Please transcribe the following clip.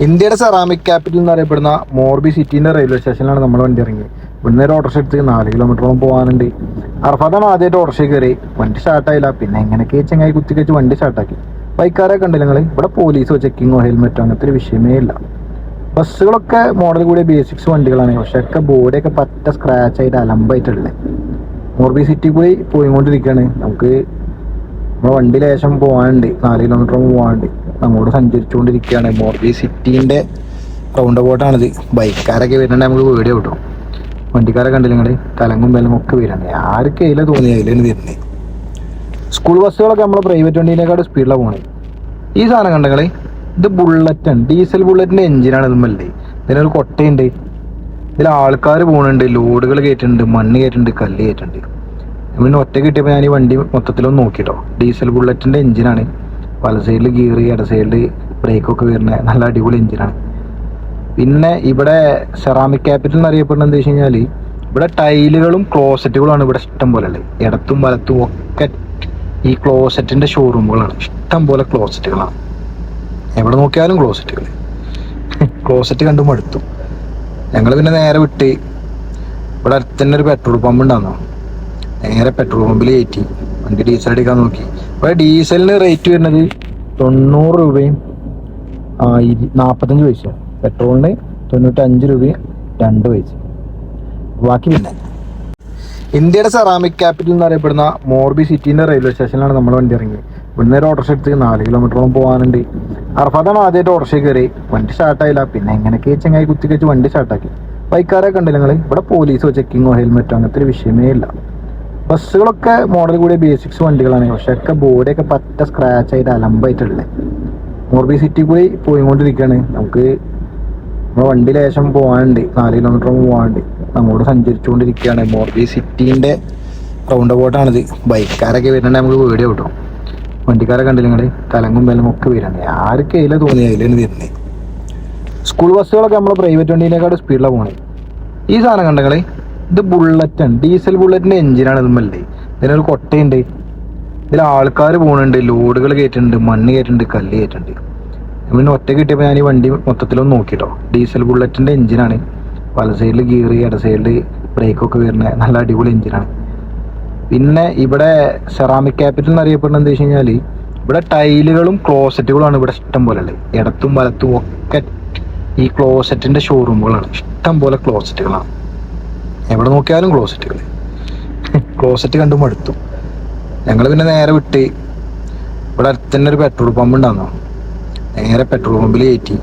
ഇന്ത്യയുടെ ceramic capital എന്നറിയപ്പെടുന്ന Morbi സിറ്റിന്റെ railway സ്റ്റേഷനിലാണ് നമ്മൾ വണ്ടി ഇറങ്ങി. ഇവിടുന്ന് ഒരു ഓട്ടോറിക്ഷ എടുത്ത് 4 കിലോമീറ്ററോളം പോകാനുണ്ട്. അർഫാദാണ് ആദ്യമായിട്ട് ഓട്ടോറിക്ഷ കയറി. വണ്ടി സ്റ്റാർട്ടായില്ല. പിന്നെ എങ്ങനെയൊക്കെ ചെങ്ങായി കുത്തിക്കച്ച് വണ്ടി സ്റ്റാർട്ടാക്കി. ബൈക്കാരെ കണ്ടില്ല നിങ്ങൾ? ഇവിടെ പോലീസോ ചെക്കിങ്ങോ ഹെൽമെറ്റോ അങ്ങനത്തെ ഒരു വിഷയമേ ഇല്ല. ബസ്സുകളൊക്കെ മോഡൽ കൂടിയ ബേസിക്സ് വണ്ടികളാണ്. പക്ഷെ ഒക്കെ ബോഡിയൊക്കെ പറ്റ സ്ക്രാച്ച് ആയിട്ട് അലമ്പായിട്ടുള്ളത്. മോർബി സിറ്റി പോയിക്കൊണ്ടിരിക്കുകയാണ്. നമുക്ക് നമ്മുടെ വണ്ടി ലേശം പോകാനുണ്ട്. 4 കിലോമീറ്ററോളം പോകാനുണ്ട്. അങ്ങോട്ട് സഞ്ചരിച്ചുകൊണ്ടിരിക്കുകയാണ്. മോർബി സിറ്റീൻ്റെ റൗണ്ട് അബൌട്ടാണിത്. ബൈക്കാരൊക്കെ വരുന്നുണ്ട്. നമുക്ക് വീഡിയോ കിട്ടും. വണ്ടിക്കാരെ കണ്ടില്ല നിങ്ങൾ? തലങ്ങും ബലങ്ങും ഒക്കെ വരുന്നുണ്ട്. ആർക്ക് അതിൽ തോന്നി അതിലാണ് വരുന്നത്. സ്കൂൾ ബസ്സുകളൊക്കെ നമ്മൾ പ്രൈവറ്റ് വണ്ടീനേക്കാളും സ്പീഡിലാണ് പോകുന്നത്. ഈ സാധനം കണ്ടങ്ങൾ? ഇത് ബുള്ളറ്റാണ്. ഡീസൽ ബുള്ളറ്റിൻ്റെ എഞ്ചിനാണ്. ഇതുമല്ലേ ഇതിനൊരു കൊട്ടയുണ്ട്. ഇതിൽ ആൾക്കാർ പോകുന്നുണ്ട്, ലോഡുകൾ കയറ്റുന്നുണ്ട്, മണ്ണ് കയറ്റുന്നുണ്ട്, കല്ല് കയറ്റുന്നുണ്ട്. പിന്നെ ഒറ്റ കിട്ടിയപ്പോൾ ഞാൻ ഈ വണ്ടി മൊത്തത്തിലൊന്ന് നോക്കിട്ടോ. ഡീസൽ ബുള്ളറ്റിൻ്റെ എഞ്ചിനാണ്. പല സൈഡിൽ ഗിയർ, ഇട സൈഡിൽ ബ്രേക്കൊക്കെ വരുന്ന നല്ല അടിപൊളി എഞ്ചിനാണ്. പിന്നെ ഇവിടെ സെറാമിക് ക്യാപിറ്റൽ എന്നറിയപ്പെടുന്നത് എന്താ വെച്ച് കഴിഞ്ഞാൽ ഇവിടെ ടൈലുകളും ക്ലോസറ്റുകളുമാണ് ഇവിടെ ഇഷ്ടം പോലെ ഉള്ളത്. ഇടത്തും വലത്തും ഒക്കെ ഈ ക്ലോസറ്റിൻ്റെ ഷോറൂമുകളാണ്. ഇഷ്ടം പോലെ ക്ലോസറ്റുകളാണ്. എവിടെ നോക്കിയാലും ക്ലോസറ്റുകൾ. ക്ലോസറ്റ് കണ്ടു മടുത്തു. ഞങ്ങൾ പിന്നെ നേരെ വിട്ട് ഇവിടെ അടുത്ത് തന്നെ ഒരു പെട്രോൾ പമ്പ് ഉണ്ടാകുന്നു. നേരെ പെട്രോൾ പമ്പിൽ കയറ്റി വണ്ടി ഡീസൽ അടിക്കാൻ നോക്കി. അപ്പോൾ ഡീസലിന് റേറ്റ് വരുന്നത് 90 രൂപയും 45 പൈസയാണ്. പെട്രോളിന് 95 രൂപയും 2 പൈസ. ബാക്കി പിന്നെ ഇന്ത്യയുടെ സെറാമിക് ക്യാപിറ്റൽ എന്നറിയപ്പെടുന്ന മോർബി സിറ്റീൻ്റെ റെയിൽവേ സ്റ്റേഷനിലാണ് നമ്മൾ വണ്ടി ഇറങ്ങി. ഇവിടുന്ന് ഒരു ഓട്ടോറിക്ഷ എടുത്ത് 4 കിലോമീറ്ററോളം പോകാനുണ്ട്. അർഫാദാണ് ആദ്യമായിട്ട് ഓട്ടോറിക്ഷ കയറി. വണ്ടി സ്റ്റാർട്ടായില്ല. പിന്നെ എങ്ങനെയൊക്കെ ചെങ്ങായി കുത്തിക്കച്ച് വണ്ടി സ്റ്റാർട്ടാക്കി. ബൈക്കാരെ കണ്ടില്ല നിങ്ങൾ? ഇവിടെ പോലീസോ ചെക്കിങ്ങോ ഹെൽമെറ്റോ അങ്ങനത്തെ ഒരു വിഷയമേ ഇല്ല. ബസ്സുകളൊക്കെ മോഡൽ കൂടിയ ബേസിക്സ് വണ്ടികളാണ്. പക്ഷെ ഒക്കെ ബോഡിയൊക്കെ പറ്റ സ്ക്രാച്ച് ആയിട്ട് അലമ്പായിട്ടുള്ളത്. മോർബി സിറ്റി പോയിക്കൊണ്ടിരിക്കുകയാണ്. നമുക്ക് നമ്മുടെ വണ്ടി ലേശം പോകാനുണ്ട്. 4 കിലോമീറ്ററോളം പോകാനുണ്ട്. അങ്ങോട്ട് സഞ്ചരിച്ചുകൊണ്ടിരിക്കുകയാണ്. മോർബി സിറ്റീൻ്റെ റൗണ്ട് അബൌട്ടാണിത്. ബൈക്കാരൊക്കെ വരുന്നുണ്ട്. നമുക്ക് വീഡിയോ കിട്ടും. വണ്ടിക്കാരെ കണ്ടില്ല നിങ്ങൾ? തലങ്ങും ബലങ്ങും ഒക്കെ വരുന്നുണ്ട്. ആർക്ക് അതിൽ തോന്നി അതിലാണ് വരുന്നത്. സ്കൂൾ ബസ്സുകളൊക്കെ നമ്മൾ പ്രൈവറ്റ് വണ്ടീനേക്കാളും സ്പീഡിലാണ് പോകുന്നത്. ഈ സാധനം കണ്ടങ്ങൾ? ഇത് ബുള്ളറ്റാണ്. ഡീസൽ ബുള്ളറ്റിൻ്റെ എഞ്ചിനാണ്. ഇതുമല്ലേ ഇതിനൊരു കൊട്ടയുണ്ട്. ഇതിൽ ആൾക്കാർ പോകുന്നുണ്ട്, ലോഡുകൾ കയറ്റുന്നുണ്ട്, മണ്ണ് കയറ്റുന്നുണ്ട്, കല്ല് കയറ്റുന്നുണ്ട്. പിന്നെ ഒറ്റ കിട്ടിയപ്പോൾ ഞാൻ ഈ വണ്ടി മൊത്തത്തിലൊന്ന് നോക്കിട്ടോ. ഡീസൽ ബുള്ളറ്റിൻ്റെ എഞ്ചിനാണ്. പല സൈഡിൽ ഗിയർ, ഇട സൈഡിൽ ബ്രേക്കൊക്കെ വരുന്ന നല്ല അടിപൊളി എഞ്ചിനാണ്. പിന്നെ ഇവിടെ സെറാമിക് ക്യാപിറ്റൽ എന്നറിയപ്പെടുന്നത് എന്താ വെച്ച് കഴിഞ്ഞാൽ ഇവിടെ ടൈലുകളും ക്ലോസറ്റുകളുമാണ് ഇവിടെ ഇഷ്ടം പോലെ ഉള്ളത്. ഇടത്തും വലത്തും ഒക്കെ ഈ ക്ലോസറ്റിൻ്റെ ഷോറൂമുകളാണ്. ഇഷ്ടം പോലെ ക്ലോസറ്റുകളാണ്. എവിടെ നോക്കിയാലും ക്ലോസറ്റുകൾ. ക്ലോസറ്റ് കണ്ടു മടുത്തു. ഞങ്ങൾ പിന്നെ നേരെ വിട്ട് ഇവിടെ അടുത്ത് തന്നെ ഒരു പെട്രോൾ പമ്പ് ഉണ്ടാകുന്നു. നേരെ പെട്രോൾ പമ്പിൽ കയറ്റി